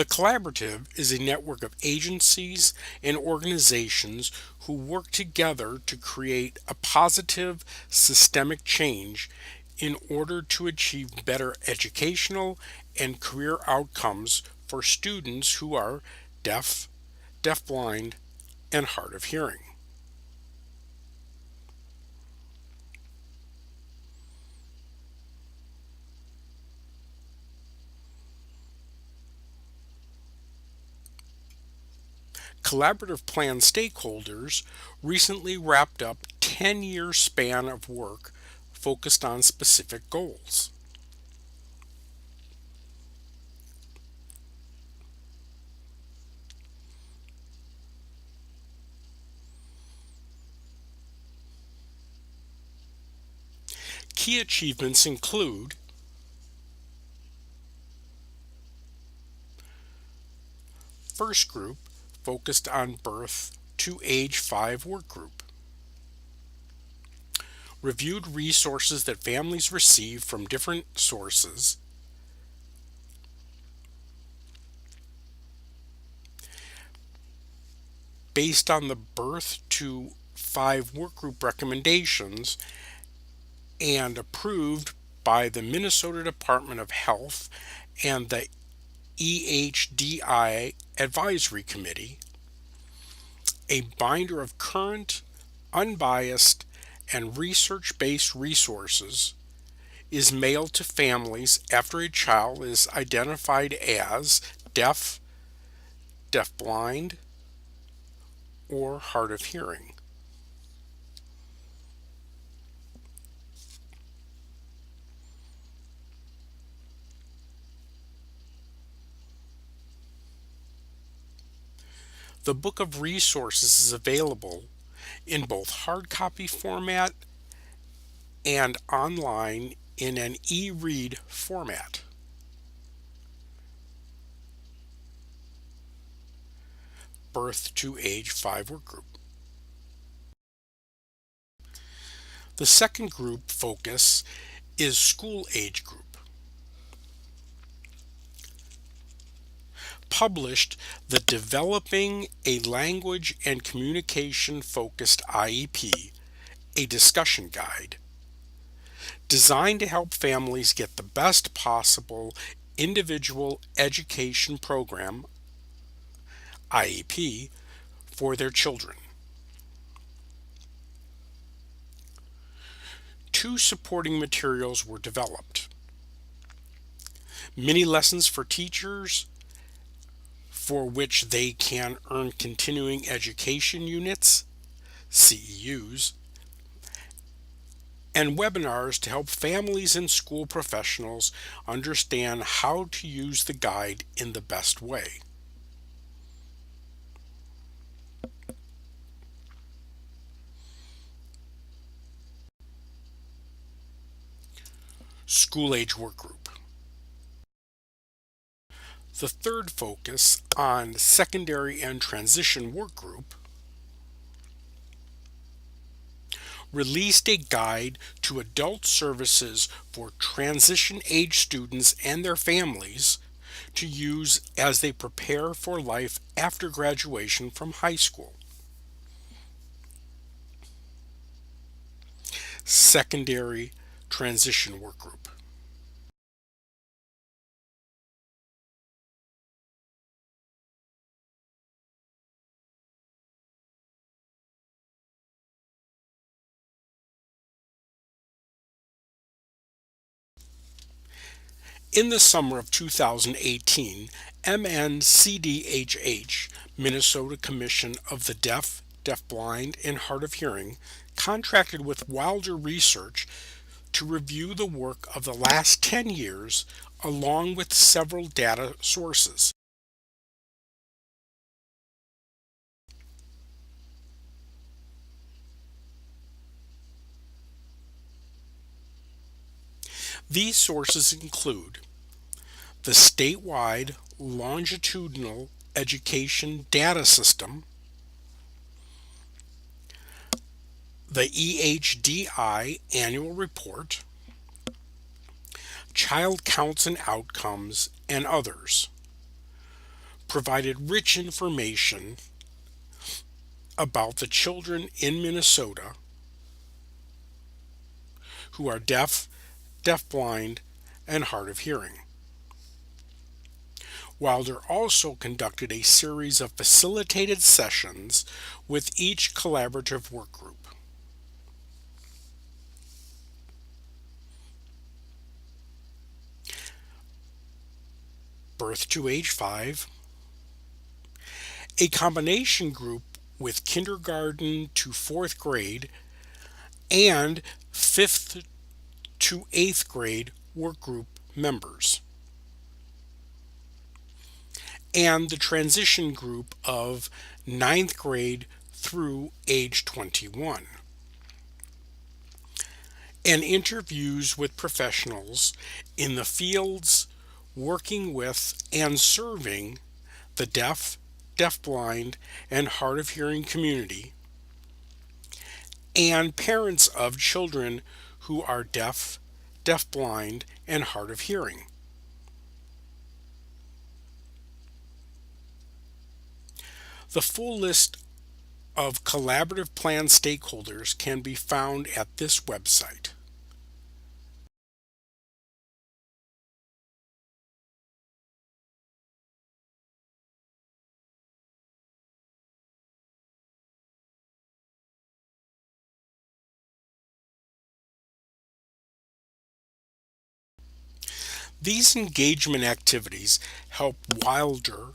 The collaborative is a network of agencies and organizations who work together to create a positive systemic change in order to achieve better educational and career outcomes for students who are deaf, deafblind, and hard of hearing. Collaborative plan stakeholders recently wrapped up 10-year span of work focused on specific goals. Key achievements include first group focused on birth to age 5 work group. Reviewed resources that families receive from different sources. Based on the birth to 5 workgroup recommendations and approved by the Minnesota Department of Health and the EHDI Advisory Committee, a binder of current, unbiased, and research-based resources is mailed to families after a child is identified as deaf, deafblind, or hard of hearing. The book of resources is available in both hard copy format and online in an e-read format. Birth to age 5 work group. The second group focus is school age group. Published the Developing a Language and Communication Focused IEP, a discussion guide, designed to help families get the best possible individual education program, IEP, for their children. 2 supporting materials were developed. Mini lessons for teachers, for which they can earn continuing education units, CEUs, and webinars to help families and school professionals understand how to use the guide in the best way. School age work group. The third focus on secondary and transition work group released a guide to adult services for transition age students and their families to use as they prepare for life after graduation from high school. Secondary transition work group. In the summer of 2018, MNCDHH, Minnesota Commission of the Deaf, Deafblind, and Hard of Hearing, contracted with Wilder Research to review the work of the last 10 years along with several data sources. These sources include the statewide longitudinal education data system, the EHDI annual report, child counts and outcomes, and others. provided rich information about the children in Minnesota who are deaf, deafblind, and hard of hearing. Wilder also conducted a series of facilitated sessions with each collaborative work group. Birth to age 5, a combination group with kindergarten to 4th grade and 5th to 8th grade workgroup members, and the transition group of 9th grade through age 21, and interviews with professionals in the fields working with and serving the deaf, deafblind, and hard of hearing community, and parents of children who are deaf, deafblind, and hard of hearing. The full list of collaborative plan stakeholders can be found at this website. These engagement activities help Wilder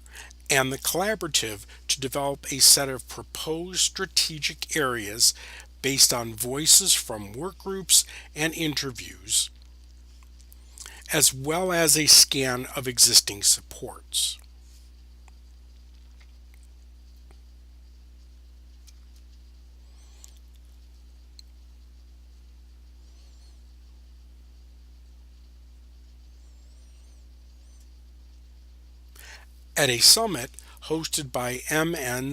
and the collaborative to develop a set of proposed strategic areas based on voices from work groups and interviews, as well as a scan of existing supports. At a summit hosted by MNCDHH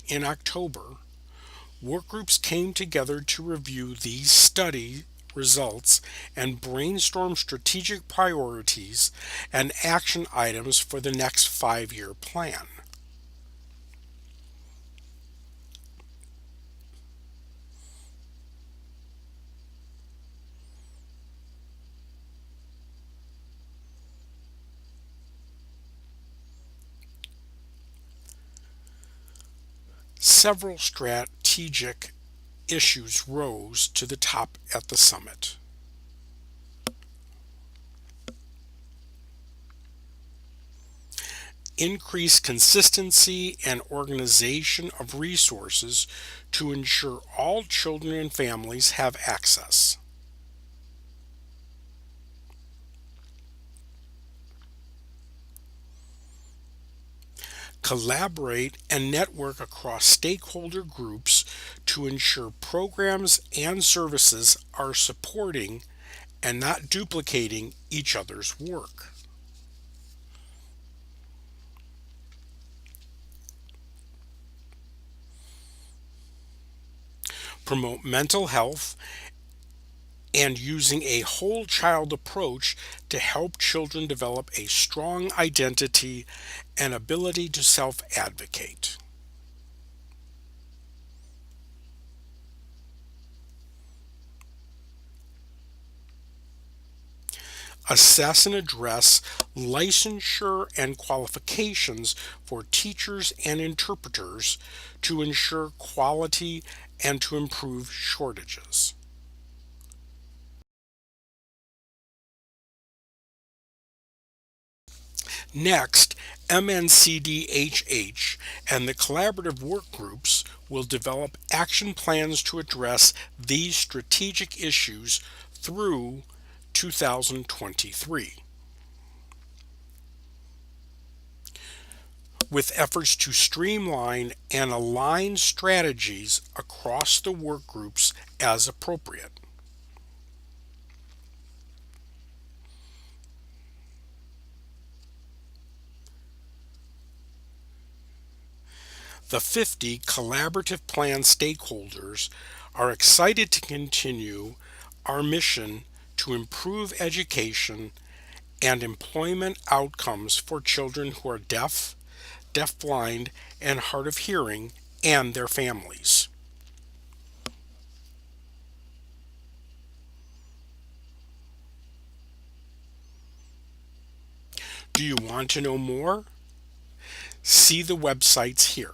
in October, workgroups came together to review these study results and brainstorm strategic priorities and action items for the next 5-year plan. Several strategic issues rose to the top at the summit. Increase consistency and organization of resources to ensure all children and families have access. Collaborate and network across stakeholder groups to ensure programs and services are supporting and not duplicating each other's work. Promote mental health and using a whole child approach to help children develop a strong identity and ability to self-advocate. Assess and address licensure and qualifications for teachers and interpreters to ensure quality and to improve shortages. Next, MNCDHH and the collaborative work groups will develop action plans to address these strategic issues through 2023, with efforts to streamline and align strategies across the work groups as appropriate. The 50 collaborative plan stakeholders are excited to continue our mission to improve education and employment outcomes for children who are deaf, deafblind, and hard of hearing, and their families. Do you want to know more? See the websites here.